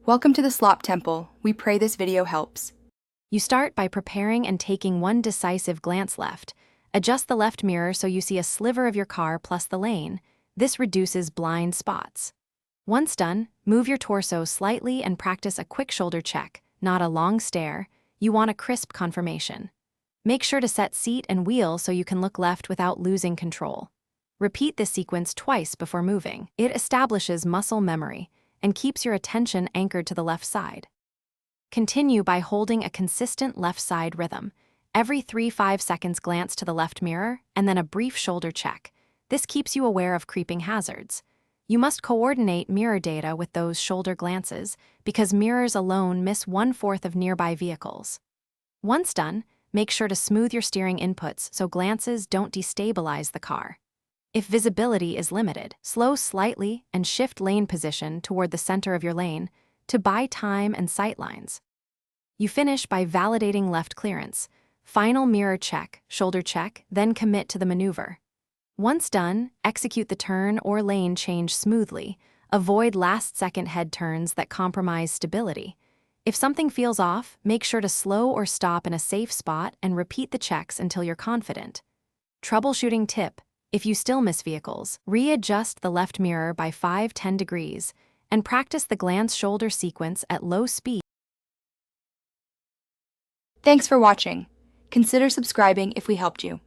Welcome to the Slop Temple. We pray this video helps. You start by preparing and taking one decisive glance left. Adjust the left mirror so you see a sliver of your car plus the lane. This reduces blind spots. Once done, move your torso slightly and practice a quick shoulder check, not a long stare. You want a crisp confirmation. Make sure to set seat and wheel so you can look left without losing control. Repeat this sequence twice before moving. It establishes muscle memory and keeps your attention anchored to the left side. Continue by holding a consistent left side rhythm. Every 3-5 seconds glance to the left mirror and then a brief shoulder check. This keeps you aware of creeping hazards. You must coordinate mirror data with those shoulder glances because mirrors alone miss 1/4 of nearby vehicles. Once done, make sure to smooth your steering inputs so glances don't destabilize the car. If visibility is limited, slow slightly and shift lane position toward the center of your lane to buy time and sight lines. You finish by validating left clearance. Final mirror check, shoulder check, then commit to the maneuver. Once done, execute the turn or lane change smoothly. Avoid last-second head turns that compromise stability. If something feels off, make sure to slow or stop in a safe spot and repeat the checks until you're confident. Troubleshooting tip: if you still miss vehicles, readjust the left mirror by 5-10 degrees and practice the glance shoulder sequence at low speed. Thanks for watching. Consider subscribing if we helped you.